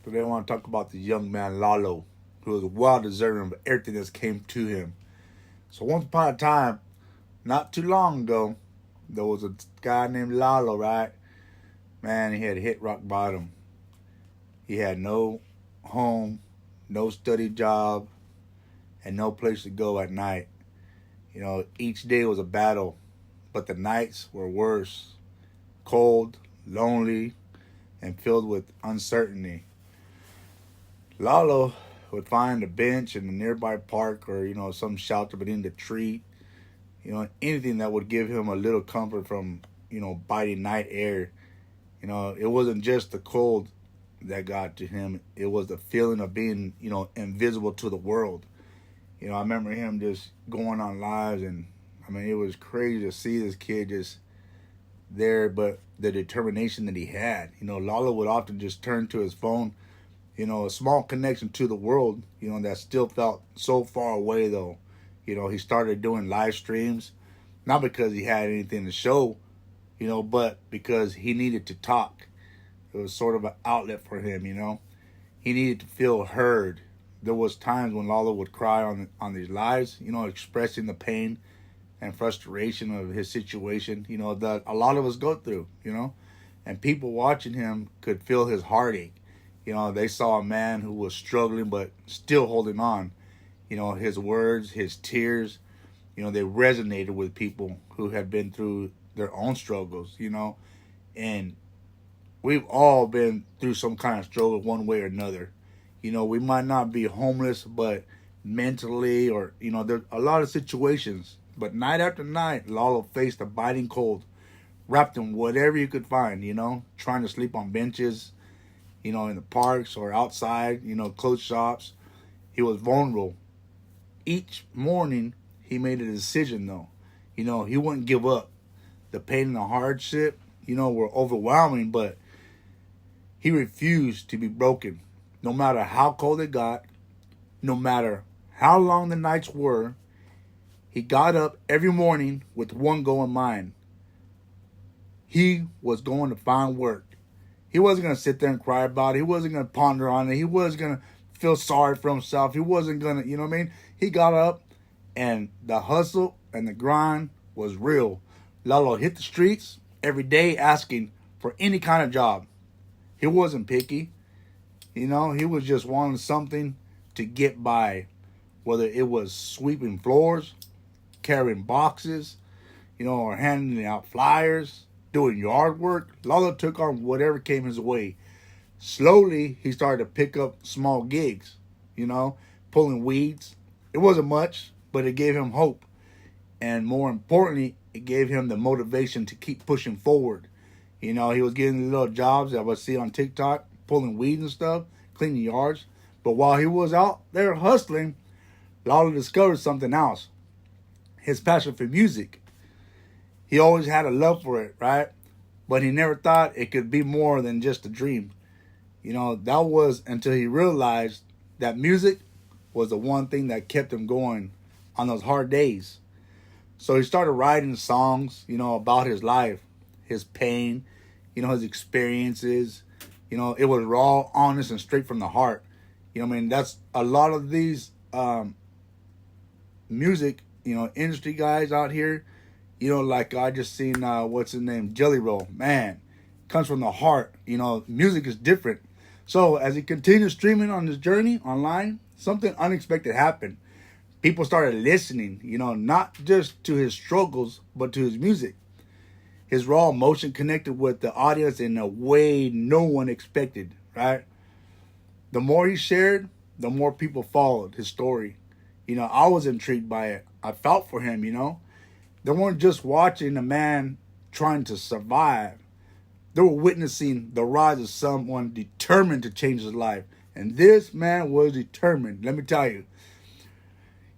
Today I want to talk about the young man Lalo, who is well deserving of everything that's came to him. So once upon a time, not too long ago, there was a guy named Lalo, right? Man, he had hit rock bottom. He had no home, no study job, and no place to go at night. Each day was a battle, but the nights were worse. Cold, lonely, and filled with uncertainty. Lalo would find a bench in a nearby park or, some shelter beneath the tree, anything that would give him a little comfort from, biting night air. It wasn't just the cold that got to him, it was the feeling of being, invisible to the world. I remember him just going on lives, and I mean, it was crazy to see this kid just there, but the determination that he had. Lalo would often just turn to his phone, a small connection to the world, that still felt so far away though. He started doing live streams, not because he had anything to show, but because he needed to talk. It was sort of an outlet for him. He needed to feel heard. There was times when Lalo would cry on these lives, expressing the pain and frustration of his situation, that a lot of us go through, and people watching him could feel his heartache. They saw a man who was struggling but still holding on. His words, his tears, they resonated with people who had been through their own struggles, and we've all been through some kind of struggle one way or another. We might not be homeless, but mentally, or, there's a lot of situations. But night after night, Lalo faced a biting cold, wrapped in whatever you could find, trying to sleep on benches, in the parks or outside, closed shops. He was vulnerable. Each morning, he made a decision, though. He wouldn't give up. The pain and the hardship, were overwhelming, but he refused to be broken. No matter how cold it got, no matter how long the nights were, he got up every morning with one goal in mind. He was going to find work. He wasn't going to sit there and cry about it. He wasn't going to ponder on it. He wasn't going to feel sorry for himself. He wasn't going to, He got up, and the hustle and the grind was real. Lalo hit the streets every day asking for any kind of job. He wasn't picky. He was just wanting something to get by, whether it was sweeping floors, carrying boxes, or handing out flyers, doing yard work. Lalo took on whatever came his way. Slowly, he started to pick up small gigs, pulling weeds. It wasn't much, but it gave him hope. And more importantly, it gave him the motivation to keep pushing forward. He was getting little jobs that I would see on TikTok, pulling weeds and stuff, cleaning yards. But while he was out there hustling, Lalo discovered something else. His passion for music. He always had a love for it, right? But he never thought it could be more than just a dream. That was until he realized that music was the one thing that kept him going on those hard days. So he started writing songs, about his life, his pain, his experiences. It was raw, honest, and straight from the heart. That's a lot of these music, industry guys out here, like I just seen, what's his name, Jelly Roll. Man, comes from the heart. Music is different. So as he continued streaming on his journey online, something unexpected happened. People started listening, not just to his struggles, but to his music. His raw emotion connected with the audience in a way no one expected, right? The more he shared, the more people followed his story. I was intrigued by it. I felt for him, They weren't just watching a man trying to survive. They were witnessing the rise of someone determined to change his life. And this man was determined, let me tell you.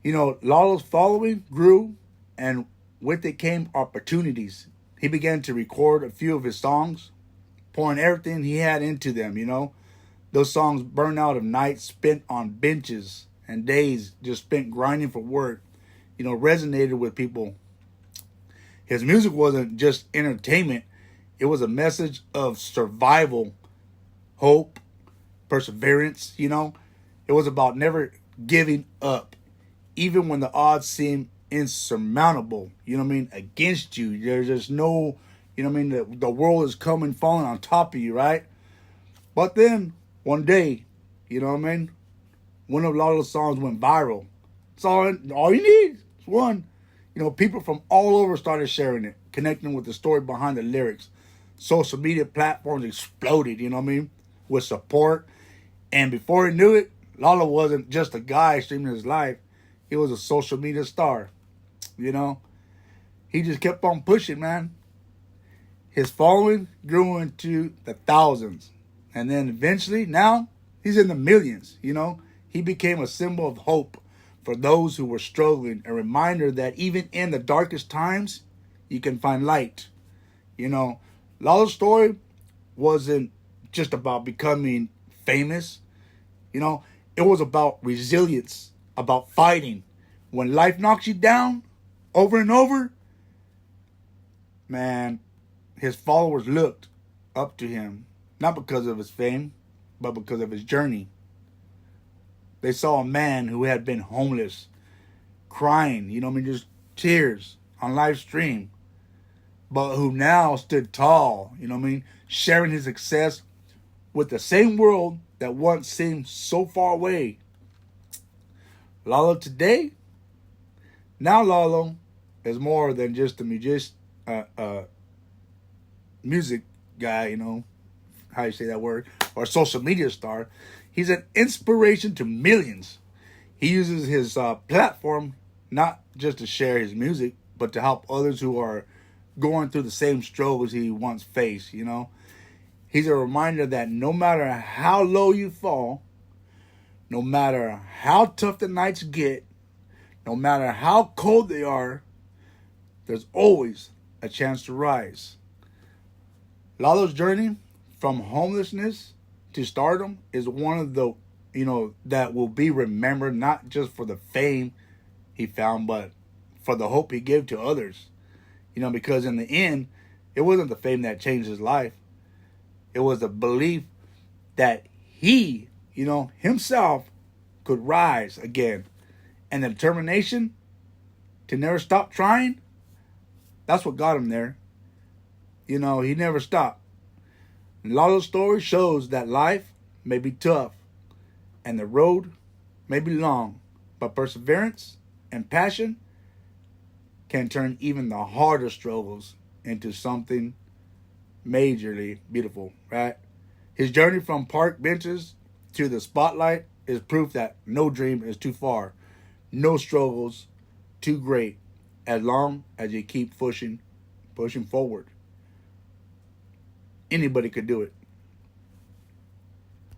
Lalo's following grew, and with it came opportunities. He began to record a few of his songs, pouring everything he had into them, Those songs burned out of nights spent on benches and days just spent grinding for work, resonated with people. His music wasn't just entertainment. It was a message of survival, hope, perseverance, you know. It was about never giving up, even when the odds seem insurmountable, you know what I mean, against you. There's just no, you know what I mean, the world is coming, falling on top of you, right? But then, one day, you know what I mean, one of Lalo's songs went viral. It's all you need is one. You know, people from all over started sharing it, connecting with the story behind the lyrics. Social media platforms exploded, you know what I mean, with support. And before he knew it, Lalo wasn't just a guy streaming his life. He was a social media star, you know. He just kept on pushing, man. His following grew into the thousands. And then eventually, now, he's in the millions, you know. He became a symbol of hope for those who were struggling. A reminder that even in the darkest times, you can find light. You know, Lalo's story wasn't just about becoming famous. You know, it was about resilience, about fighting. When life knocks you down over and over, man, his followers looked up to him, not because of his fame, but because of his journey. They saw a man who had been homeless, crying, you know what I mean, just tears on live stream, but who now stood tall, you know what I mean, sharing his success with the same world that once seemed so far away. Lalo today, now Lalo is more than just a music guy, you know, how you say that word, or social media star. He's an inspiration to millions. He uses his platform not just to share his music, but to help others who are going through the same struggles he once faced, you know. He's a reminder that no matter how low you fall, no matter how tough the nights get, no matter how cold they are, there's always a chance to rise. Lalo's journey from homelessness to stardom is one of the, you know, that will be remembered not just for the fame he found, but for the hope he gave to others. You know, because in the end, it wasn't the fame that changed his life. It was the belief that he, you know, himself could rise again. And the determination to never stop trying, that's what got him there. You know, he never stopped. Lalo's story shows that life may be tough and the road may be long, but perseverance and passion can turn even the harder struggles into something majorly beautiful, right? His journey from park benches to the spotlight is proof that no dream is too far, no struggles too great, as long as you keep pushing forward. Anybody could do it.